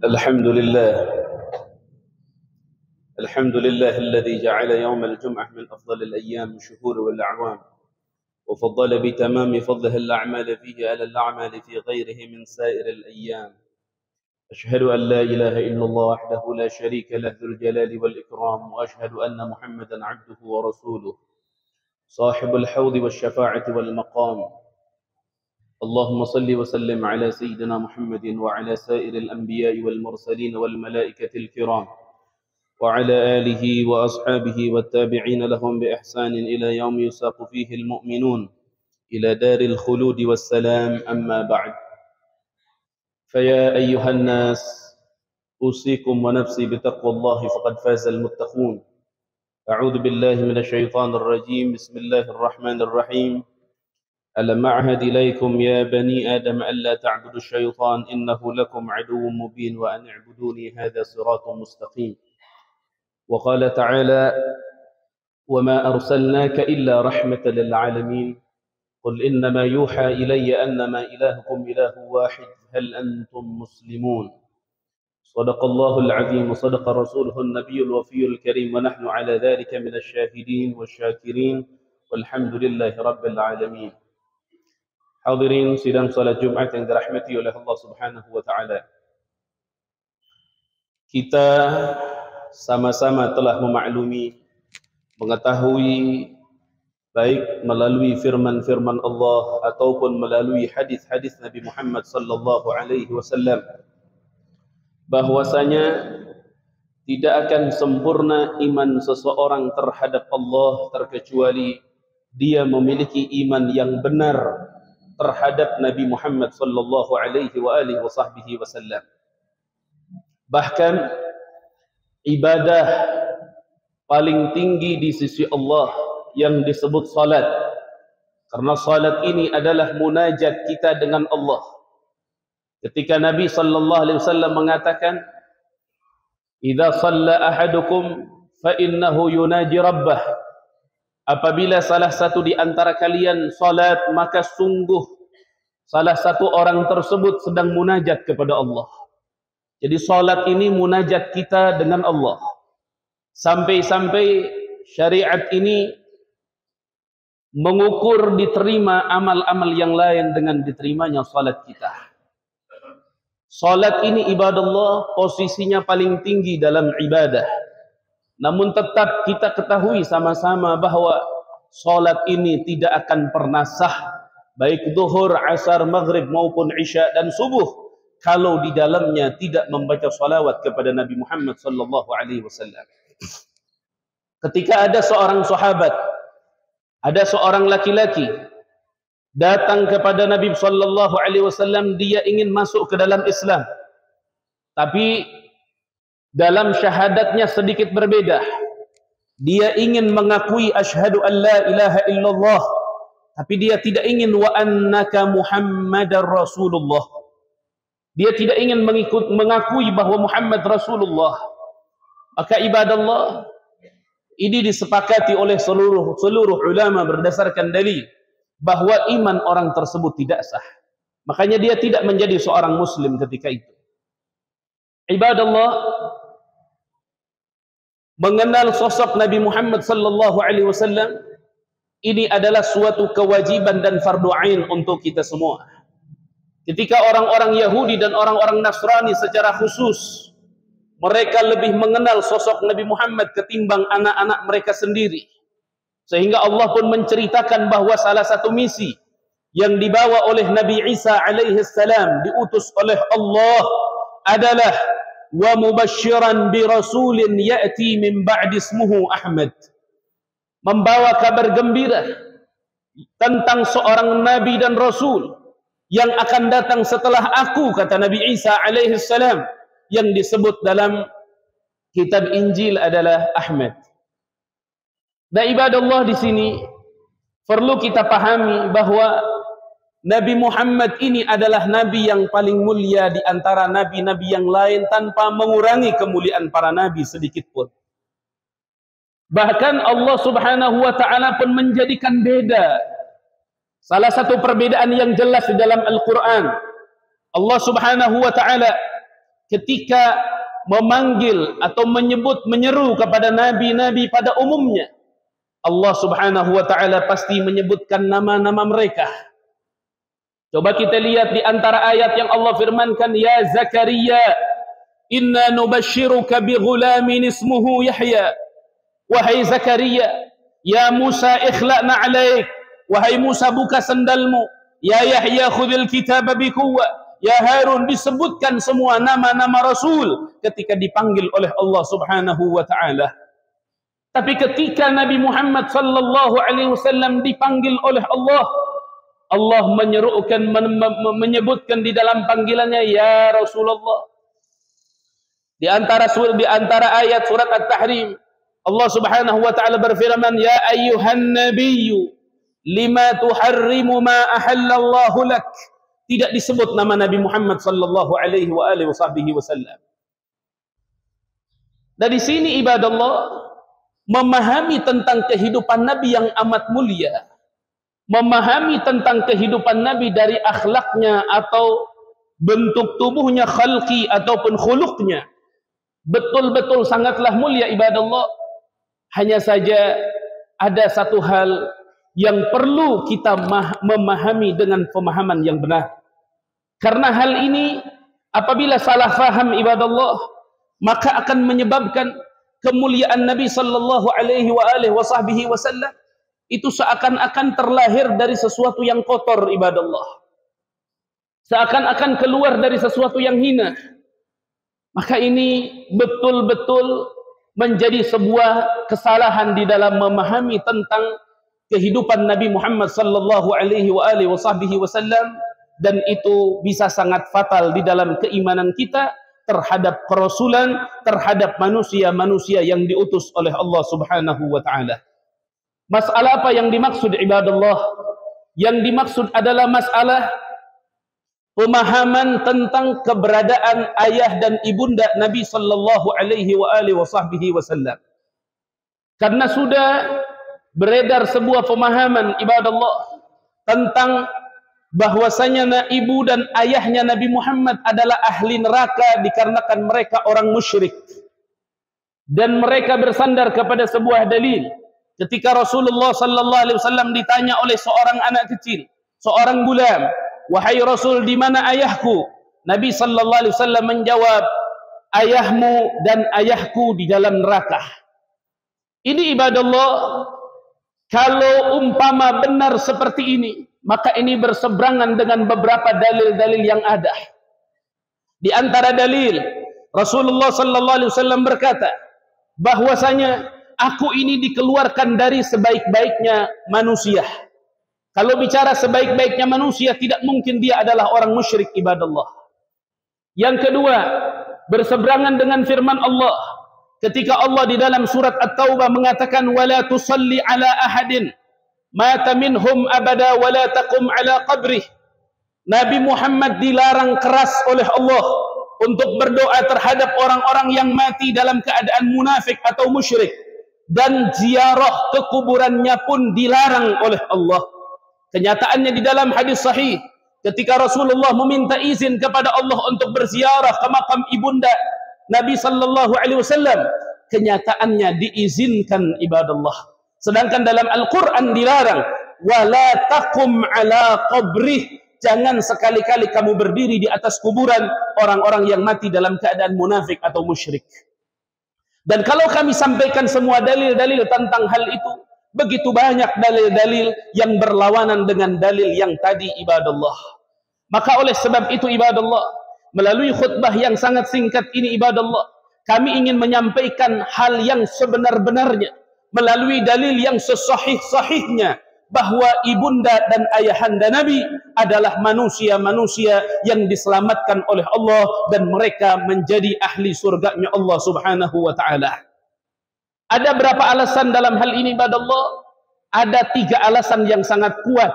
الحمد لله الحمد لله الذي جعل يوم الجمعة من أفضل الأيام الشهور والأعوام، وفضل بتمام فضله الأعمال فيه على الأعمال في غيره من سائر الأيام. أشهد أن لا إله إلا الله وحده لا شريك له ذو الجلال والإكرام، وأشهد أن محمدا عبده ورسوله صاحب الحوض والشفاعة والمقام. اللهم صل وسلم على سيدنا محمد وعلى سائر الأنبياء والمرسلين والملائكة الكرام، وعلى آله وأصحابه والتابعين لهم بإحسان إلى يوم يساق فيه المؤمنون إلى دار الخلود والسلام. أما بعد، فيا أيها الناس، أوصيكم ونفسي بتقوى الله فقد فاز المتقون. أعوذ بالله من الشيطان الرجيم. بسم الله الرحمن الرحيم. ألم أعهد إليكم يا بني آدم ألا تعبدوا الشيطان إنه لكم عدو مبين وأن اعبدوني هذا صراط مستقيم. وقال تعالى: وما أرسلناك إلا رحمة للعالمين قل إنما يوحى إلي أنما إلهكم إله واحد هل أنتم مسلمون. صدق الله العظيم وصدق رسوله النبي الوفي الكريم، ونحن على ذلك من الشاهدين والشاكرين والحمد لله رب العالمين. Hadirin sidang salat Jumat yang dirahmati oleh Allah Subhanahu wa taala. Kita sama-sama telah memaklumi, mengetahui baik melalui firman-firman Allah ataupun melalui hadis-hadis Nabi Muhammad sallallahu alaihi wasallam bahwasanya tidak akan sempurna iman seseorang terhadap Allah terkecuali dia memiliki iman yang benar terhadap Nabi Muhammad sallallahu alaihi wasallam. Bahkan ibadah paling tinggi di sisi Allah yang disebut salat, karena salat ini adalah munajat kita dengan Allah. Ketika Nabi sallallahu alaihi wasallam mengatakan, "Idza shalla ahadukum fa innahu yunaji rabbah." Apabila salah satu di antara kalian salat, maka sungguh salah satu orang tersebut sedang munajat kepada Allah. Jadi salat ini munajat kita dengan Allah. Sampai-sampai syariat ini mengukur diterima amal-amal yang lain dengan diterimanya salat kita. Salat ini ibadah Allah, posisinya paling tinggi dalam ibadah. Namun tetap kita ketahui sama-sama bahwa salat ini tidak akan pernah sah, baik zuhur, asar, maghrib maupun isya dan subuh, kalau di dalamnya tidak membaca salawat kepada Nabi Muhammad sallallahu alaihi wasallam. Ketika ada seorang sahabat, ada seorang laki-laki datang kepada Nabi sallallahu alaihi wasallam, dia ingin masuk ke dalam Islam. Tapi dalam syahadatnya sedikit berbeda. Dia ingin mengakui asyhadu an la ilaha illallah, tapi dia tidak ingin wa annaka Muhammadar Rasulullah. Dia tidak ingin mengakui bahwa Muhammad Rasulullah. Maka ibadah Allah ini disepakati oleh seluruh ulama berdasarkan dalil bahwa iman orang tersebut tidak sah. Makanya dia tidak menjadi seorang muslim ketika itu. Ibadah Allah, mengenal sosok Nabi Muhammad sallallahu alaihi wasallam ini adalah suatu kewajiban dan fardu ain untuk kita semua. Ketika orang-orang Yahudi dan orang-orang Nasrani secara khusus mereka lebih mengenal sosok Nabi Muhammad ketimbang anak-anak mereka sendiri. Sehingga Allah pun menceritakan bahwa salah satu misi yang dibawa oleh Nabi Isa alaihi salam, diutus oleh Allah, adalah wa mubasysyiran bi rasulin ya'ti min ba'di ismuhu Ahmad. Membawa kabar gembira tentang seorang nabi dan rasul yang akan datang setelah aku, kata Nabi Isa alaihi salam, yang disebut dalam kitab Injil adalah Ahmad. Dan ibadah Allah di sini perlu kita pahami bahwa Nabi Muhammad ini adalah nabi yang paling mulia di antara nabi-nabi yang lain tanpa mengurangi kemuliaan para nabi sedikit pun. Bahkan Allah Subhanahu wa taala pun menjadikan beda. Salah satu perbedaan yang jelas di dalam Al-Qur'an, Allah Subhanahu wa taala ketika memanggil atau menyeru kepada nabi-nabi pada umumnya, Allah Subhanahu wa taala pasti menyebutkan nama-nama mereka. Coba kita lihat di antara ayat yang Allah firmankan, ya Zakaria, inna nubashshiruka bi ghulamin ismuhu Yahya. Wahai Zakaria, ya Musa ikhla'na 'alaik. Wahai Musa, buka sandalmu. Ya Yahya, khudhil kitaba bi quwwah. Ya Harun, disebutkan semua nama-nama Rasul ketika dipanggil oleh Allah Subhanahu wa taala. Tapi ketika Nabi Muhammad sallallahu alaihi wasallam dipanggil oleh Allah, Allah menyerukan, menyebutkan di dalam panggilannya, ya Rasulullah. Di antara ayat surat At-Tahrim, Allah Subhanahu wa taala berfirman, ya ayyuhan nabiyyu lima tuharrimu ma ahallallahu lak. Tidak disebut nama Nabi Muhammad sallallahu alaihi wa alihi wasallam. Dari sini ibadallah, memahami tentang kehidupan Nabi yang amat mulia, memahami tentang kehidupan Nabi dari akhlaknya atau bentuk tubuhnya, khalqi ataupun khuluqnya, betul-betul sangatlah mulia ibadallah. Hanya saja ada satu hal yang perlu kita memahami dengan pemahaman yang benar. Karena hal ini apabila salah faham ibadallah, maka akan menyebabkan kemuliaan Nabi sallallahu alaihi wasallam itu seakan-akan terlahir dari sesuatu yang kotor ibadallah. Seakan-akan keluar dari sesuatu yang hina. Maka ini betul-betul menjadi sebuah kesalahan di dalam memahami tentang kehidupan Nabi Muhammad sallallahu alaihi wasallam, dan itu bisa sangat fatal di dalam keimanan kita terhadap kerasulan, terhadap manusia-manusia yang diutus oleh Allah Subhanahu wa taala. Masalah apa yang dimaksud ibadallah? Yang dimaksud adalah masalah pemahaman tentang keberadaan ayah dan ibunda Nabi sallallahu alaihi wasallam. Karena sudah beredar sebuah pemahaman ibadallah tentang bahwasanya ibu dan ayahnya Nabi Muhammad adalah ahli neraka dikarenakan mereka orang musyrik. Dan mereka bersandar kepada sebuah dalil. Ketika Rasulullah sallallahu alaihi wasallam ditanya oleh seorang anak kecil, seorang gulam, wahai Rasul, di mana ayahku? Nabi sallallahu alaihi wasallam menjawab, ayahmu dan ayahku di dalam neraka. Ini ibadallah, kalau umpama benar seperti ini, maka ini berseberangan dengan beberapa dalil-dalil yang ada. Di antara dalil, Rasulullah sallallahu alaihi wasallam berkata bahwasanya aku ini dikeluarkan dari sebaik-baiknya manusia. Kalau bicara sebaik-baiknya manusia, tidak mungkin dia adalah orang musyrik ibadallah. Yang kedua, berseberangan dengan firman Allah ketika Allah di dalam surat At-Taubah mengatakan wala tusalli ala ahadin mata minhum abada wala taqum ala qabrih. Nabi Muhammad dilarang keras oleh Allah untuk berdoa terhadap orang-orang yang mati dalam keadaan munafik atau musyrik, dan ziarah ke kuburannya pun dilarang oleh Allah. Kenyataannya di dalam hadis sahih, ketika Rasulullah meminta izin kepada Allah untuk berziarah ke makam ibunda Nabi sallallahu alaihi wasallam, kenyataannya diizinkan ibadallah. Sedangkan dalam Al-Quran dilarang, wala taqum ala qabrih, jangan sekali-kali kamu berdiri di atas kuburan orang-orang yang mati dalam keadaan munafik atau musyrik. Dan kalau kami sampaikan semua dalil-dalil tentang hal itu, begitu banyak dalil-dalil yang berlawanan dengan dalil yang tadi ibadallah. Maka oleh sebab itu ibadallah, melalui khutbah yang sangat singkat ini ibadallah, kami ingin menyampaikan hal yang sebenar-benarnya melalui dalil yang sesahih-sahihnya bahwa ibunda dan ayahanda Nabi adalah manusia-manusia yang diselamatkan oleh Allah dan mereka menjadi ahli surganya Allah Subhanahu wa taala. Ada berapa alasan dalam hal ini ibadallah? Ada 3 alasan yang sangat kuat,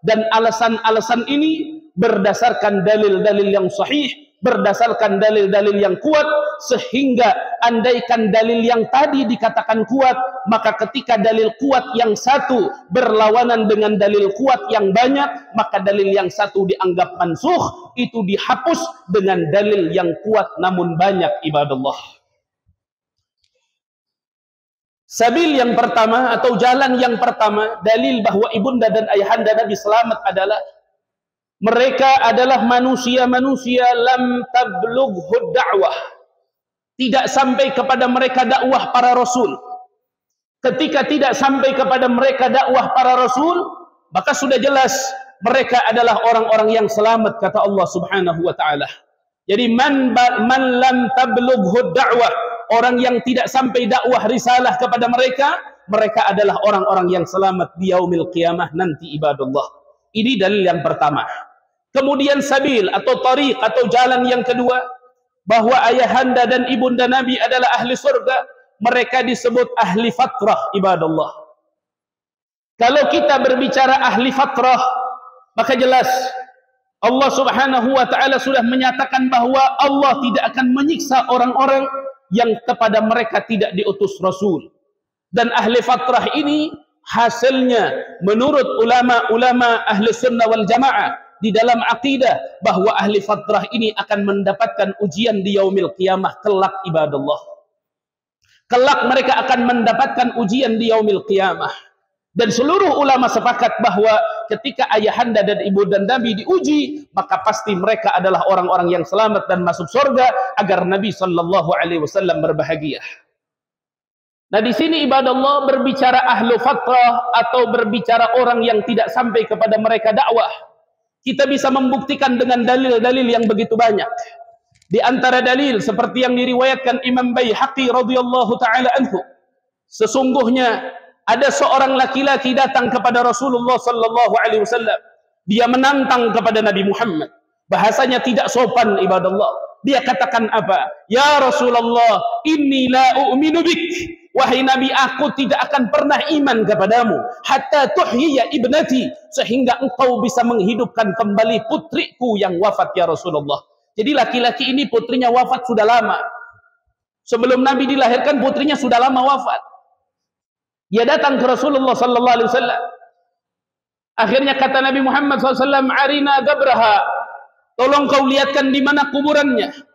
dan alasan-alasan ini berdasarkan dalil-dalil yang sahih berdasarkan dalil-dalil yang kuat, sehingga andaikan dalil yang tadi dikatakan kuat, maka ketika dalil kuat yang satu berlawanan dengan dalil kuat yang banyak, maka dalil yang satu dianggap mansukh, itu dihapus dengan dalil yang kuat namun banyak, ibadallah. Sabil yang pertama atau jalan yang pertama, dalil bahwa ibunda dan ayahanda Nabi selamat adalah mereka adalah manusia-manusia lam tablughud da'wah. Tidak sampai kepada mereka dakwah para rasul. Ketika tidak sampai kepada mereka dakwah para rasul, maka sudah jelas mereka adalah orang-orang yang selamat, kata Allah Subhanahu wa taala. Jadi man lam tablughud da'wah, orang yang tidak sampai dakwah risalah kepada mereka, mereka adalah orang-orang yang selamat di yaumil qiyamah nanti, ibadallah. Ini dalil yang pertama. Kemudian sabil atau tariq atau jalan yang kedua, bahwa ayahanda dan ibunda Nabi adalah ahli surga. Mereka disebut ahli fatrah, ibadallah. Kalau kita berbicara ahli fatrah, maka jelas Allah Subhanahu wa taala sudah menyatakan bahwa Allah tidak akan menyiksa orang-orang yang kepada mereka tidak diutus rasul. Dan ahli fatrah ini hasilnya menurut ulama-ulama ahli sunnah wal jamaah di dalam akidah, bahwa ahli fatrah ini akan mendapatkan ujian di yaumil qiyamah kelak, ibadallah. Kelak mereka akan mendapatkan ujian di yaumil qiyamah. Dan seluruh ulama sepakat bahwa ketika ayahanda dan ibu dan Nabi diuji, maka pasti mereka adalah orang-orang yang selamat dan masuk surga, agar Nabi sallallahu alaihi wasallam berbahagia. Nah, di sini ibadallah berbicara ahlu fatrah atau berbicara orang yang tidak sampai kepada mereka dakwah. Kita bisa membuktikan dengan dalil-dalil yang begitu banyak. Di antara dalil seperti yang diriwayatkan Imam Baihaqi radhiyallahu taala anhu, sesungguhnya ada seorang laki-laki datang kepada Rasulullah sallallahu alaihi wasallam. Dia menantang kepada Nabi Muhammad. Bahasanya tidak sopan, ibadallah. Dia katakan apa? Ya Rasulullah, inni la u'minu bik. Wahai Nabi, aku tidak akan pernah iman kepadamu hatta tuhyiya ibnati, sehingga engkau bisa menghidupkan kembali putriku yang wafat, ya Rasulullah. Jadi laki-laki ini putrinya wafat sudah lama. Sebelum Nabi dilahirkan, putrinya sudah lama wafat. Dia datang ke Rasulullah sallallahu alaihi wasallam. Akhirnya kata Nabi Muhammad SAW, arina gabraha, tolong kau lihatkan di mana kuburannya.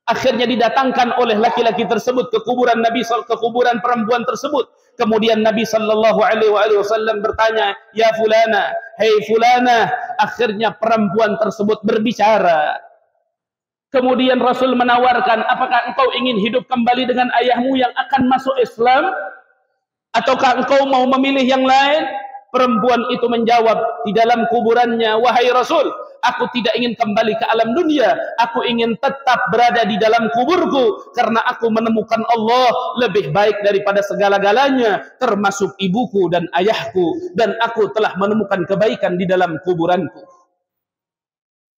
Akhirnya didatangkan oleh laki-laki tersebut ke kuburan Nabi, ke kuburan perempuan tersebut. Kemudian Nabi sallallahu alaihi wasallam bertanya, ya fulana, hei fulana. Akhirnya perempuan tersebut berbicara. Kemudian Rasul menawarkan, apakah engkau ingin hidup kembali dengan ayahmu yang akan masuk Islam, ataukah engkau mau memilih yang lain? Perempuan itu menjawab di dalam kuburannya, wahai Rasul, aku tidak ingin kembali ke alam dunia, aku ingin tetap berada di dalam kuburku, karena aku menemukan Allah lebih baik daripada segala-galanya, termasuk ibuku dan ayahku, dan aku telah menemukan kebaikan di dalam kuburanku.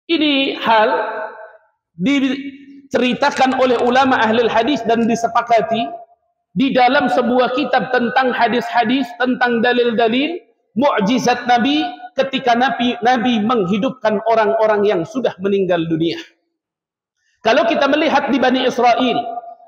Ini hal diceritakan oleh ulama ahli hadis dan disepakati di dalam sebuah kitab tentang hadis-hadis, tentang dalil-dalil mukjizat Nabi ketika Nabi menghidupkan orang-orang yang sudah meninggal dunia. Kalau kita melihat di Bani Israel,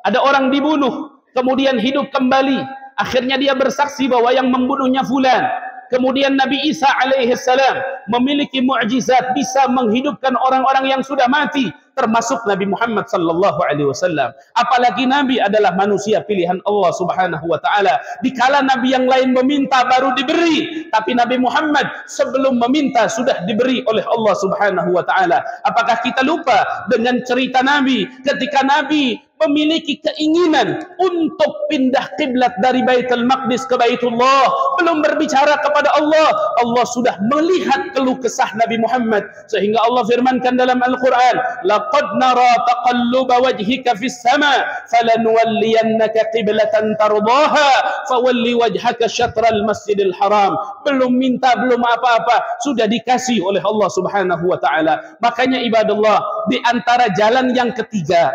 ada orang dibunuh, kemudian hidup kembali, akhirnya dia bersaksi bahwa yang membunuhnya fulan. Kemudian Nabi Isa alaihissalam memiliki mukjizat, bisa menghidupkan orang-orang yang sudah mati, termasuk Nabi Muhammad sallallahu alaihi wasallam. Apalagi Nabi adalah manusia pilihan Allah Subhanahu wa taala. Dikala Nabi yang lain meminta baru diberi, tapi Nabi Muhammad sebelum meminta sudah diberi oleh Allah Subhanahu wa taala. Apakah kita lupa dengan cerita Nabi ketika Nabi memiliki keinginan untuk pindah kiblat dari Baitul Maqdis ke Baitullah, belum berbicara kepada Allah, Allah sudah melihat keluh kesah Nabi Muhammad, sehingga Allah firmankan dalam Al-Quran, laqad nara taqalluba wajhika fis sama falanwalliyannaka qiblatan tardaha fawalli wajhaka syatral masjidil haram. Belum minta, belum apa-apa, sudah dikasih oleh Allah Subhanahu wa taala. Makanya ibadallah, di antara jalan yang ketiga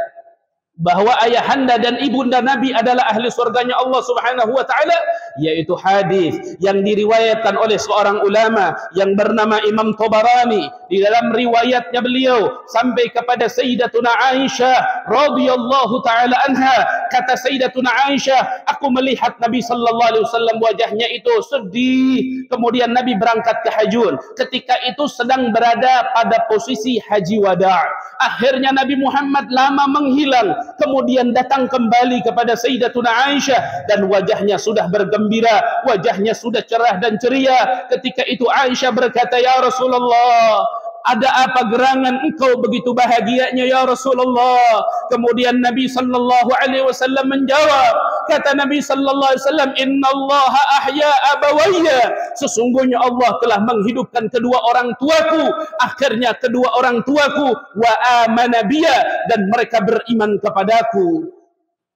bahwa ayahanda dan ibunda Nabi adalah ahli surganya Allah Subhanahu wa taala, yaitu hadis yang diriwayatkan oleh seorang ulama yang bernama Imam Tabarani. Di dalam riwayatnya beliau sampai kepada Sayyidatuna Aisyah radhiyallahu taala anha, kata Sayyidatuna Aisyah, aku melihat Nabi sallallahu alaihi wasallam wajahnya itu sedih. Kemudian Nabi berangkat ke Hajjun, ketika itu sedang berada pada posisi haji wada'. Akhirnya Nabi Muhammad lama menghilang, kemudian datang kembali kepada Sayyidatuna Aisyah dan wajahnya sudah bergembira, wajahnya sudah cerah dan ceria. Ketika itu Aisyah berkata, ya Rasulullah, ada apa gerangan engkau begitu bahagianya ya Rasulullah? Kemudian Nabi sallallahu alaihi wasallam menjawab, kata Nabi sallallahu alaihi wasallam, innallaha ahya abawayya, sesungguhnya Allah telah menghidupkan kedua orang tuaku. Akhirnya kedua orang tuaku wa amana biya, dan mereka beriman kepadaku.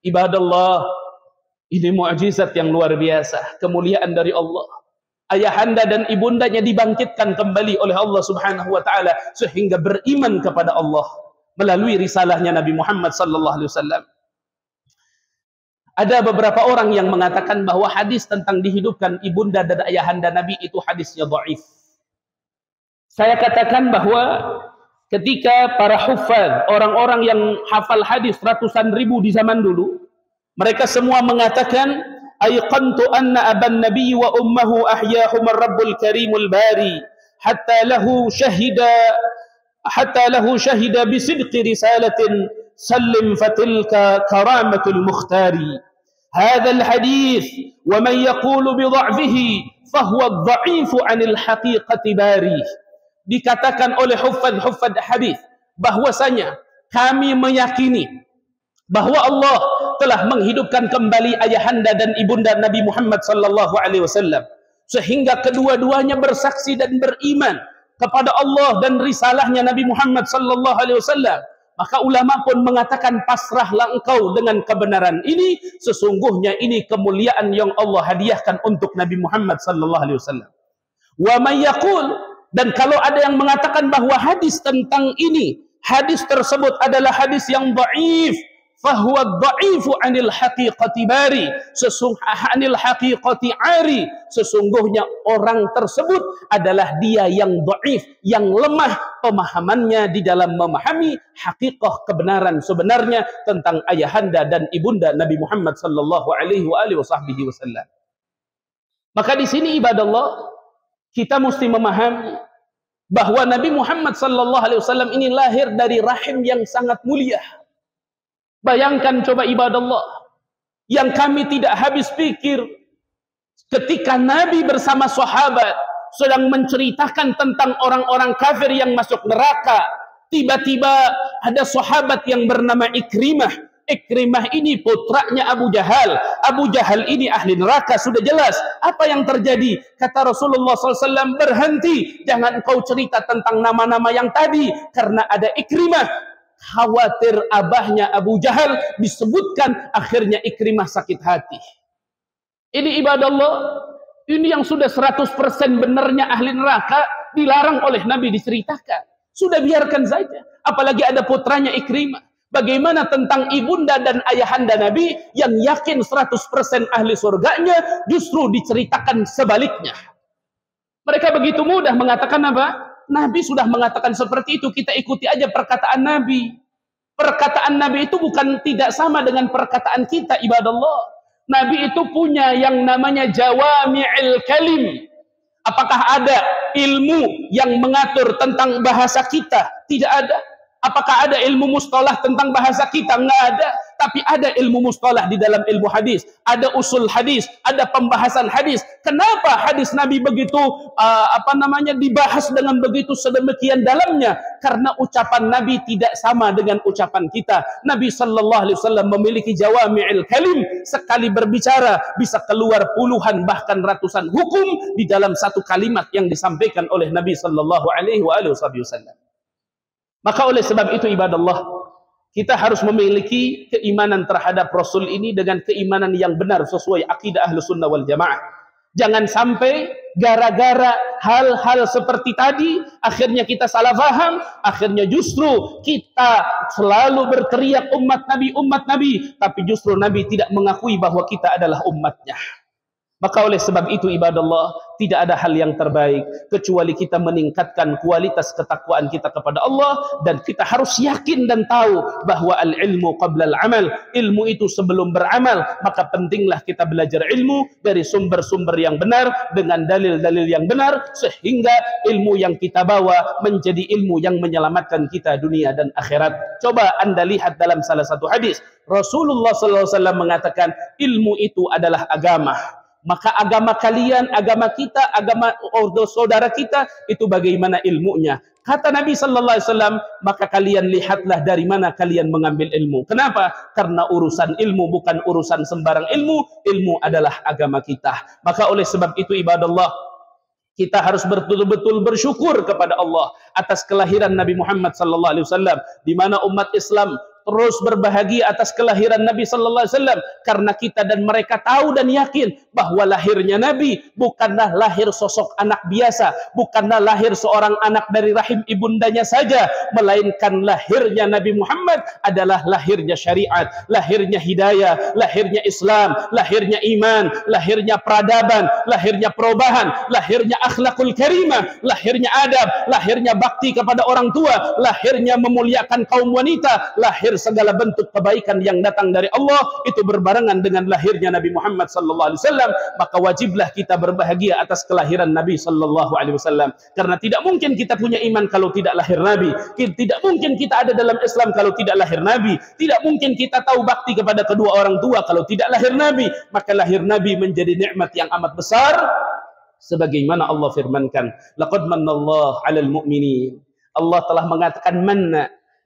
Ibadallah, ini mukjizat yang luar biasa, kemuliaan dari Allah. Ayahanda dan ibundanya dibangkitkan kembali oleh Allah Subhanahu wa taala sehingga beriman kepada Allah melalui risalahnya Nabi Muhammad sallallahu alaihi wasallam. Ada beberapa orang yang mengatakan bahwa hadis tentang dihidupkan ibunda dan ayahanda Nabi itu hadisnya dhaif. Saya katakan bahwa ketika para huffaz, orang-orang yang hafal hadis ratusan ribu di zaman dulu, mereka semua mengatakan ayqantu anna aban nabi wa ummuhu ahyahum ar-rabbul karimul bari hatta lahu shahida bisidqi risalatin sallim fatilka karamatul mukhtari. Hadha al-hadith wa man yaqulu bi dha'fihi fahuwa ad-dha'ifu 'anil haqiqati bari. Dikatakan oleh huffaz hadis bahwasanya kami meyakini bahwa Allah telah menghidupkan kembali ayahanda dan ibunda Nabi Muhammad sallallahu alaihi wasallam sehingga kedua-duanya bersaksi dan beriman kepada Allah dan risalahnya Nabi Muhammad sallallahu alaihi wasallam. Maka ulama pun mengatakan, pasrahlah engkau dengan kebenaran ini, sesungguhnya ini kemuliaan yang Allah hadiahkan untuk Nabi Muhammad sallallahu alaihi wasallam. Wa may yaqul, dan kalau ada yang mengatakan bahwa hadis tentang ini, hadis tersebut adalah hadis yang dhaif, fahuwa dha'ifu 'anil haqiqati bari, anil haqiqati 'ari, sesungguhnya orang tersebut adalah dia yang dhaif, yang lemah pemahamannya di dalam memahami haqiqah kebenaran sebenarnya tentang ayahanda dan ibunda Nabi Muhammad sallallahu alaihi wasallam. Maka di sini ibadallah, kita mesti memahami bahwa Nabi Muhammad sallallahu alaihi wasallam ini lahir dari rahim yang sangat mulia. Bayangkan coba ibadallah, yang kami tidak habis pikir ketika Nabi bersama sahabat sedang menceritakan tentang orang-orang kafir yang masuk neraka. Tiba-tiba ada sahabat yang bernama Ikrimah. Ikrimah ini putranya Abu Jahal. Abu Jahal ini ahli neraka, sudah jelas. Apa yang terjadi? Kata Rasulullah SAW, berhenti, jangan kau cerita tentang nama-nama yang tadi, karena ada Ikrimah. Khawatir abahnya Abu Jahal disebutkan, akhirnya Ikrimah sakit hati. Ini ibadallah, ini yang sudah 100% benarnya ahli neraka, dilarang oleh Nabi diceritakan. Sudah biarkan saja. Apalagi ada putranya Ikrimah. Bagaimana tentang ibunda dan ayahanda Nabi yang yakin 100% ahli surganya, justru diceritakan sebaliknya. Mereka begitu mudah mengatakan apa? Nabi sudah mengatakan seperti itu, kita ikuti aja perkataan Nabi. Perkataan Nabi itu bukan tidak sama dengan perkataan kita, ibadallah. Nabi itu punya yang namanya jawami'il kalim. Apakah ada ilmu yang mengatur tentang bahasa kita? Tidak ada. Apakah ada ilmu mustalah tentang bahasa kita? Enggak ada. Tapi ada ilmu mustalah di dalam ilmu hadis. Ada usul hadis, ada pembahasan hadis. Kenapa hadis Nabi begitu dibahas dengan begitu sedemikian dalamnya? Karena ucapan Nabi tidak sama dengan ucapan kita. Nabi sallallahu alaihi wasallam memiliki jawami'il kalim. Sekali berbicara bisa keluar puluhan bahkan ratusan hukum di dalam satu kalimat yang disampaikan oleh Nabi sallallahu alaihi wasallam. Maka oleh sebab itu ibadallah, kita harus memiliki keimanan terhadap Rasul ini dengan keimanan yang benar sesuai akidah Ahlus Sunnah wal Jamaah. Jangan sampai gara-gara hal-hal seperti tadi akhirnya kita salah paham, akhirnya justru kita selalu berteriak umat Nabi, tapi justru Nabi tidak mengakui bahwa kita adalah umatnya. Maka oleh sebab itu ibadallah, tidak ada hal yang terbaik kecuali kita meningkatkan kualitas ketakwaan kita kepada Allah, dan kita harus yakin dan tahu bahwa al-ilmu qabla al-amal, ilmu itu sebelum beramal. Maka pentinglah kita belajar ilmu dari sumber-sumber yang benar dengan dalil-dalil yang benar, sehingga ilmu yang kita bawa menjadi ilmu yang menyelamatkan kita dunia dan akhirat. Coba Anda lihat dalam salah satu hadis, Rasulullah SAW mengatakan ilmu itu adalah agama. Maka agama kalian, agama kita, agama saudara kita itu bagaimana ilmunya? Kata Nabi sallallahu alaihi wasallam, maka kalian lihatlah dari mana kalian mengambil ilmu. Kenapa? Karena urusan ilmu bukan urusan sembarang ilmu. Ilmu adalah agama kita. Maka oleh sebab itu ibadallah, kita harus betul-betul bersyukur kepada Allah atas kelahiran Nabi Muhammad sallallahu alaihi wasallam, di mana umat Islam terus berbahagia atas kelahiran Nabi sallallahu alaihi wasallam, karena kita dan mereka tahu dan yakin bahwa lahirnya Nabi bukanlah lahir sosok anak biasa, bukanlah lahir seorang anak dari rahim ibundanya saja, melainkan lahirnya Nabi Muhammad adalah lahirnya syariat, lahirnya hidayah, lahirnya Islam, lahirnya iman, lahirnya peradaban, lahirnya perubahan, lahirnya akhlakul karimah, lahirnya adab, lahirnya bakti kepada orang tua, lahirnya memuliakan kaum wanita, lahir segala bentuk kebaikan yang datang dari Allah itu berbarengan dengan lahirnya Nabi Muhammad sallallahu alaihi wasallam. Maka wajiblah kita berbahagia atas kelahiran Nabi sallallahu alaihi wasallam, karena tidak mungkin kita punya iman kalau tidak lahir Nabi, tidak mungkin kita ada dalam Islam kalau tidak lahir Nabi, tidak mungkin kita tahu bakti kepada kedua orang tua kalau tidak lahir Nabi. Maka lahir Nabi menjadi nikmat yang amat besar, sebagaimana Allah firmankan, laqad mannallahu 'alal mu'minin. Allah telah mengatakan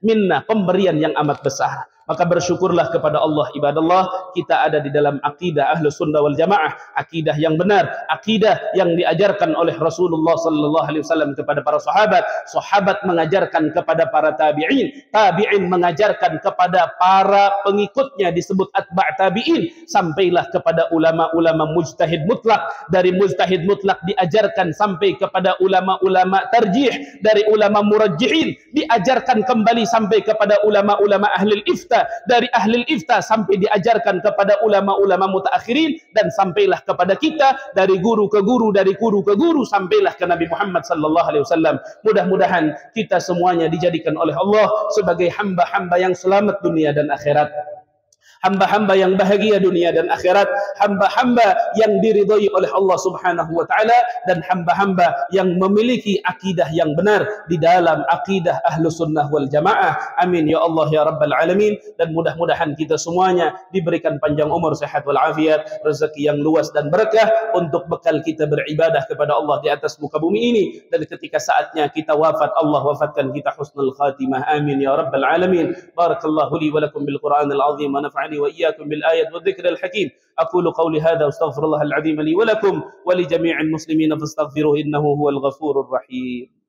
minna, pemberian yang amat besar. Maka bersyukurlah kepada Allah ibadallah, kita ada di dalam akidah Ahlus Sunnah wal Jamaah, akidah yang benar, akidah yang diajarkan oleh Rasulullah sallallahu alaihi wasallam kepada para sahabat, sahabat mengajarkan kepada para tabi'in, tabi'in mengajarkan kepada para pengikutnya disebut atba' tabi'in, sampailah kepada ulama-ulama mujtahid mutlak, dari mujtahid mutlak diajarkan sampai kepada ulama-ulama tarjih, dari ulama murajjihin diajarkan kembali sampai kepada ulama-ulama ahli ifta, dari ahli ifta sampai diajarkan kepada ulama-ulama mutaakhirin, dan sampailah kepada kita dari guru ke guru, dari guru ke guru, sampailah ke Nabi Muhammad sallallahu alaihi wasallam. Mudah-mudahan kita semuanya dijadikan oleh Allah sebagai hamba-hamba yang selamat dunia dan akhirat, hamba-hamba yang bahagia dunia dan akhirat, hamba-hamba yang diridhai oleh Allah Subhanahu wa taala, dan hamba-hamba yang memiliki akidah yang benar di dalam akidah Ahlus Sunnah wal Jamaah. Amin ya Allah ya rabbal alamin. Dan mudah-mudahan kita semuanya diberikan panjang umur, sehat wal afiat, rezeki yang luas dan berkah untuk bekal kita beribadah kepada Allah di atas muka bumi ini, dan ketika saatnya kita wafat, Allah wafatkan kita husnul khatimah. Amin ya rabbal alamin. Barakallahu li wa lakum bil Qur'anil azim wa nafa'ani وإياكم بالآيات والذكر الحكيم. أقول قولي هذا واستغفر الله العظيم لي ولكم ولجميع المسلمين فاستغفروه إنه هو الغفور الرحيم.